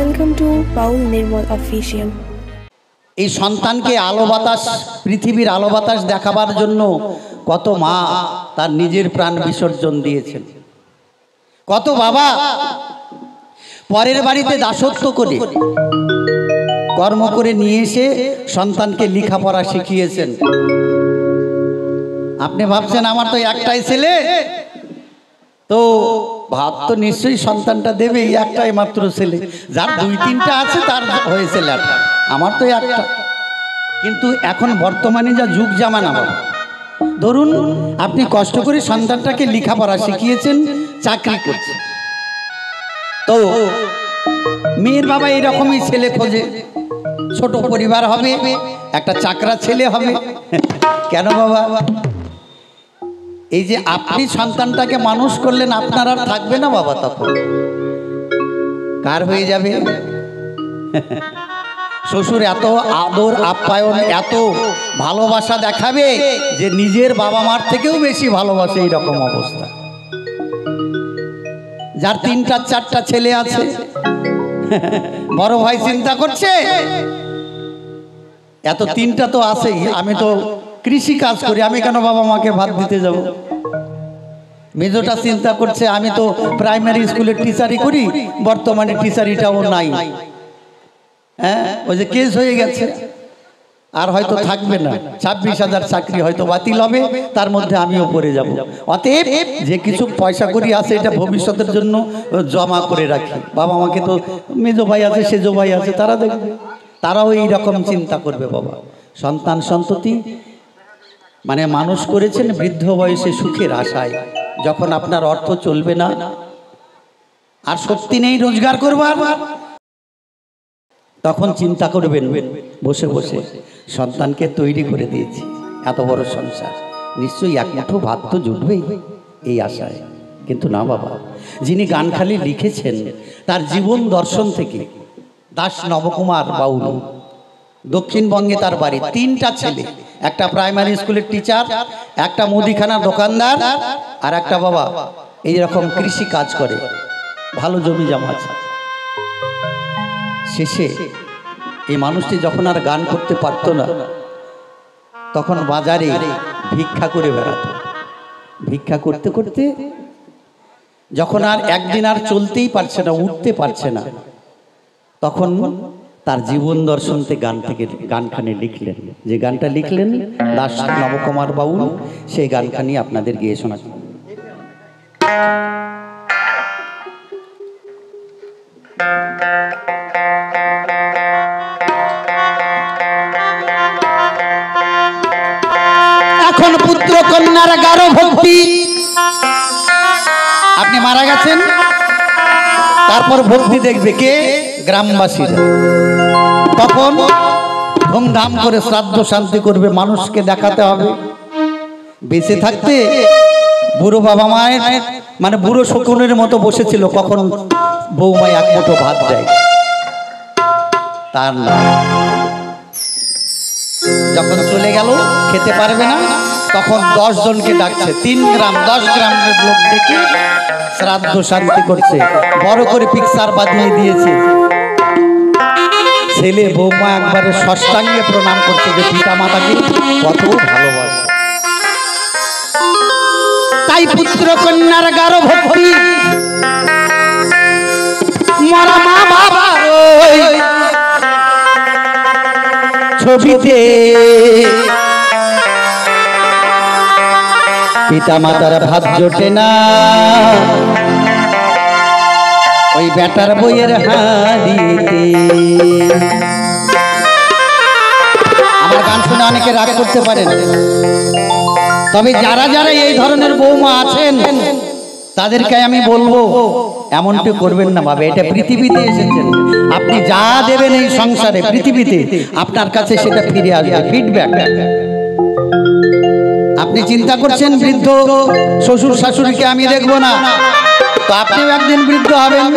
welcome to Paul Nirmal Official. এই সন্তানকে আলো বাতাস পৃথিবীর আলো বাতাস দেখাবার জন্য কত মা তার নিজের প্রাণ বিসর্জন দিয়েছেন, কত বাবা পরের বাড়িতে দাসত্ব করে কর্ম করে নিয়ে এসে সন্তানকে লেখাপড়া শিখিয়েছেন। আপনি ভাবছেন আমার তো একটাই ছেলে, তো ভাত তো নিশ্চয়ই সন্তানটা দেবে, একটাই মাত্র ছেলে। যার দুই তিনটা আছে তার হয়েছে লেখা, আমার তো একটা। কিন্তু এখন বর্তমানে যা যুগ জামানা, ধরুন আপনি কষ্ট করে সন্তানটাকে লেখাপড়া শিখিয়েছেন, চাকরি করছে, তো মেয়ের বাবা এরকমই ছেলে খোঁজে, ছোট পরিবার হবে, একটা চাকরা ছেলে হবে। কেন বাবা? এই যে আপনি সন্তানটাকে মানুষ করলেন, আপনার আর থাকবে না বাবা, তখন কার হয়ে যাবে? শ্বশুর এত আদর আপ্যায়ন এত ভালোবাসা দেখাবে যে নিজের বাবা মার থেকেও বেশি ভালোবাসে। এইরকম অবস্থা। যার তিনটা চারটা ছেলে আছে, বড় ভাই চিন্তা করছে এত তিনটা তো আছেই, আমি তো কৃষি কাজ করি, আমি কেন বাবা মাকে ভাত দিতে যাব। মেজোটা চিন্তা করছে আমি তো প্রাইমারি স্কুলের টিচারি করি, বর্তমানে টিচারিটাও নাই, হ্যাঁ ওই যে কেস হয়ে গেছে, আর হয়তো থাকবে না, 26,000 চাকরি হয়তো বাতিল হবে, তার মধ্যে আমিও পড়ে যাব। অতএব যে কিছু পয়সা করি আছে এটা ভবিষ্যতের জন্য জমা করে রাখি। বাবা মাকে তো মেজো ভাই আছে, সেজো ভাই আছে, তারা দেখবে, তারাও এইরকম চিন্তা করবে। বাবা সন্তান সন্ততি মানে মানুষ করেছেন বৃদ্ধ বয়সে সুখের আশায়, যখন আপনার অর্থ চলবে না আর শক্তি নেই রোজগার করবার, তখন চিন্তা করবেন বসে বসে সন্তানকে তৈরি করে দিয়েছি, এত বড় সংসার, নিশ্চয়ই এক মুঠো ভাত তো জুটবেই এই আশায়। কিন্তু না বাবা, যিনি গানখালি লিখেছেন তার জীবন দর্শন থেকে, দাস নবকুমার বাউল, দক্ষিণবঙ্গে তার বাড়ি, তিনটা ছেলে, একটা প্রাইমারি স্কুলের টিচার, একটা মুদিখানার দোকানদার, আর একটা বাবা এইরকম কৃষি কাজ করে, ভালো জমি জমা আছে। শেষে এই মানুষটি যখন আর গান করতে পারত না, তখন বাজারে ভিক্ষা করে বেড়াতো। ভিক্ষা করতে করতে যখন আর একদিন আর চলতেই পারছে না, উঠতে পারছে না, তখন তার জীবন দর্শন থেকে গানখানি লিখলেন। যে গানটা লিখলেন দাস নবকুমার বাউল, সেই গানখানি আপনাদের গিয়ে শোনাচ্ছি। এখন পুত্র কন্যার গাঢ় ভক্তি, আপনি মারা গেছেন, তারপর ভক্তি দেখবে কে? গ্রামবাসীরা। তখন ধুমধাম করে শ্রাদ্ধ শান্তি করবে, মানুষকে দেখাতে হবে। বেঁচে থাকতে বুড়ো বাবা মায়ের মানে বুড়ো শকুনের মতো বসেছিল, কখন বৌমায় এক মুঠো ভাত দেয়, তার না। যখন চলে গেল খেতে পারবে না, তখন 10 জনকে ডাকছে, 3 গ্রাম 10 গ্রামের লোক ডেকে শ্রাদ্ধ শান্তি করছে, বড় করে পিকচার বাঁধিয়ে দিয়েছে। ছেলে বৌমা একবারে ষষ্ঠাঙ্গে প্রণাম করছে যে পিতা মাতাকে কত ভালোবাসে। তাই পুত্র কন্যার গাঢ় ভক্তি, মরা মা বাবার ছবিতে পিতা মাতার ভাত জোটে না, ওই বেটার বইয়ের হাড়িতে। আমার গান শুনে অনেকে রাগ করতে পারেন, তবে যারা যারা এই ধরনের বৌমা আছেন তাদেরকে আমি বলবো এমনটি করবেন না বাবা। এটা পৃথিবীতে এসেছেন, আপনি যা দেবেন এই সংসারে পৃথিবীতে আপনার কাছে সেটা ফিরে আসবে, ফিডব্যাক। আপনি চিন্তা করছেন বৃদ্ধ শ্বশুর শাশুড়িকে আমি দেখবো না, তো আপনিও একদিন বৃদ্ধ হবেন,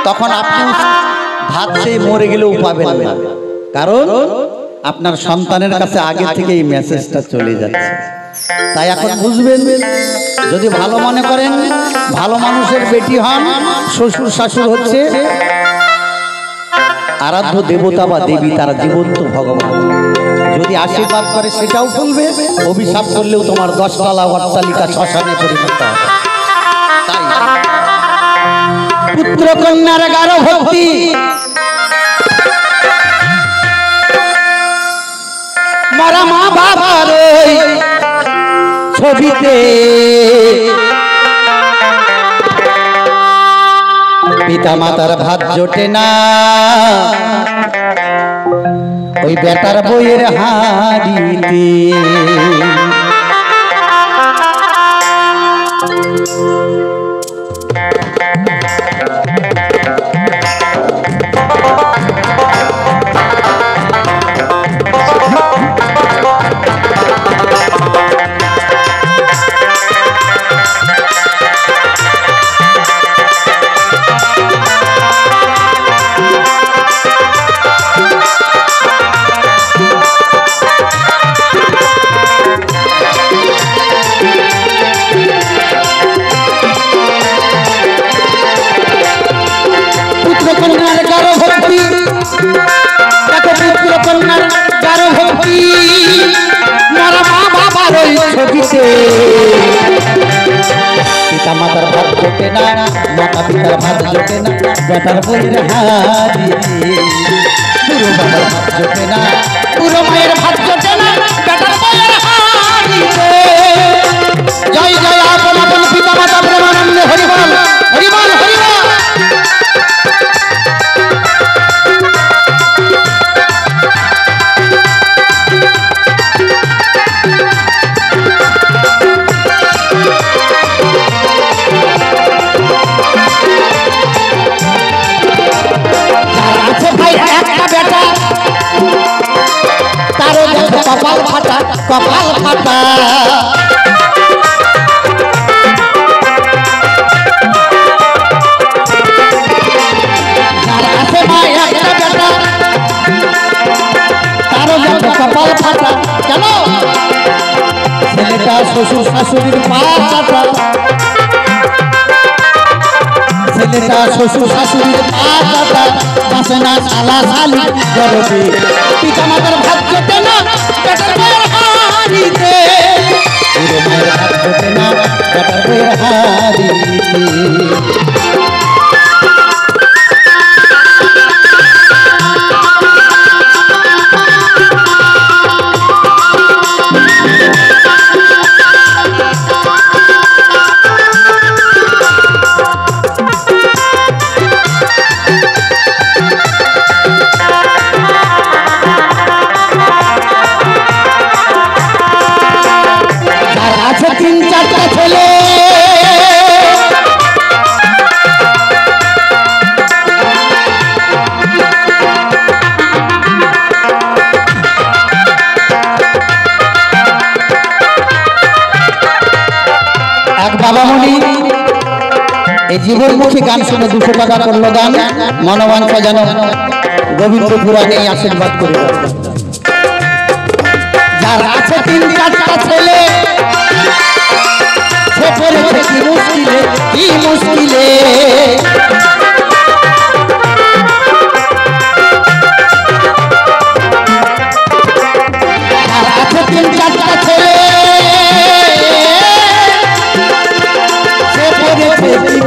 তখন আপনিও ভাত চেয়ে মরে গেলেও পাবেন না, কারণ আপনার সন্তানের কাছে আগে থেকে এই মেসেজটা চলে যাচ্ছে। তাই এখন বুঝবেন, যদি ভালো মনে করেন ভালো মানুষের বেটি হন, শ্বশুর শাশুড় হচ্ছে আরাধ্য দেবতা বা দেবী তারা জীবন্ত ভগবান। যদি আশীর্বাদ করে সেটাও ফলবে, অভিশাপ করলেও তোমার 10 তলা অট্টালিকা শ্মশানে পরিণত হবে। তাই পুত্র কন্যার গাঢ় ভক্তি, মারা মা বাবার ছবিতে পিতা মাতার ভাত জোটে না, ওই বেটার বইয়ের হাড়িতে। পিতা মাতার ভাত জোটে না, মাতা পিতার ভাত জোটে না, বেটার বইয়ের হাড়িতে। পুরো বাবার ভাত জোটে না, পুরো মায়ের ভাত জোটে না, বেটার বইয়ের হাড়িতে। জয় জয় আপন আপন পিতা মাতা প্রেমানন্দে হরিবল হরিবল হরিবল। কপাল ফাটা কপাল ফাটা, যার আছে ভাই একটা বেটা তারও দেখো কপাল ফাটা। কেন? ছেলেটা শ্বশুর শাশুড়ির পা চাটা, ছেলেটা শ্বশুর শাশুড়ির পা চাটা, বাসে না শালা শালি গরবে। পিতা মাতার ভাত জোটে না, বেটার বইয়ের হাড়িতে। পুরো মায়ের ভাত জোটে না, বেটার বইয়ের হাড়িতে। বাবামণি এই জীবনমুখী গান শুনে 200 টাকা করলো দান। মনোবাঞ্ছা যেন গোবিন্দ পুরাণে আশীর্বাদ করে। যার আছে 3-4টা ছেলে, সে পড়েছে কি মুশকিলে, কি মুশকিলে। যার আছে 3-4টা ছেলে,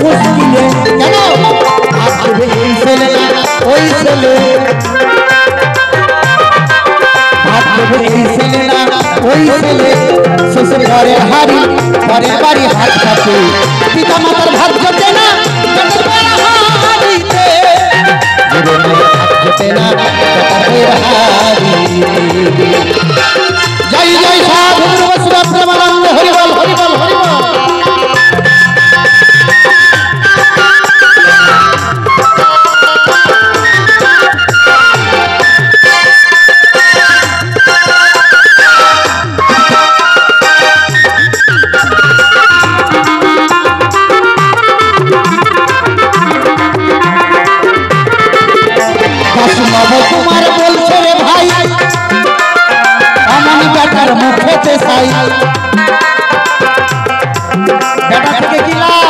মুশকিলে। কেন? ভাববে এই ছেলে না ওই ছেলে, ভাববে এই ছেলে না ওই ছেলে। শেষে ঘরের হাড়ি ঘরের বাড়ি হাত কাটে, পিতা মাতার ভাত জোটে না, বেটার বইয়ের হাড়িতে। পুরো মায়ের ভাত জোটে না, বেটার বইয়ের হাড়িতে। জয় জয় সাধু বৈষ্ণব প্রেমানন্দ হরিবল হরিবল হরিবল। তোমার বলছে রে ভাই, এমন বেটার মুখেতে চাই। বেটা থেকে কি লাভ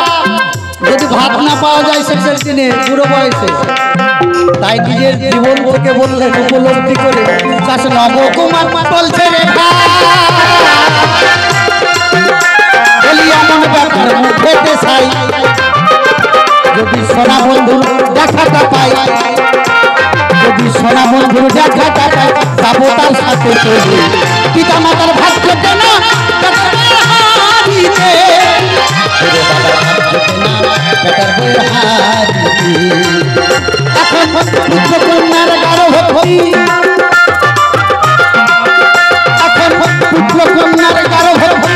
যদি ভাত না পাওয়া যায় শেষের দিনে বুড়ো বয়সে। তাই নিজের জীবন থেকে বললেন উপলব্ধি করে, চাষ নবকুমার বলছে রে বলি এমন ব্যাপার মুখেতে চাই, যদি সোনা বন্ধুর দেখাটা পাই, যদি সোনা বন্ধুর দেখাটা পাই, যাবো তার সাথে চলি। পিতা মাতার ভাগ্য কেন হারিতে, এখন পুত্র কন্যার গর্ভবতী, এখন পুত্র কন্যার গর্ভবতী,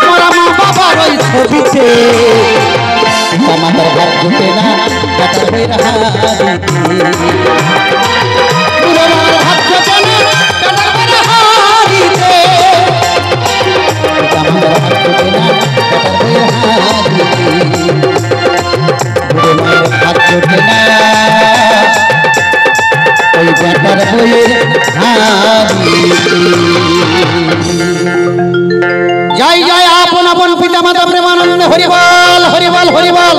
মরা মা বাবার ওই ছবিতে। আমাদের ভাগ্য কেনা বেটার বইয়ের হারিতে, পুরোবার ভাগ্য কেনা বেটার বইয়ের হারিতে, আমাদের ভাগ্য কেনা বেটার বইয়ের হারিতে, পুরোবার ভাগ্য কেনা ওই বেটার বইয়ের হারিতে। জয় জয় আপন আপন পিতা মাতা প্রেমানন্দে হরিবল হরিবল হরিবল।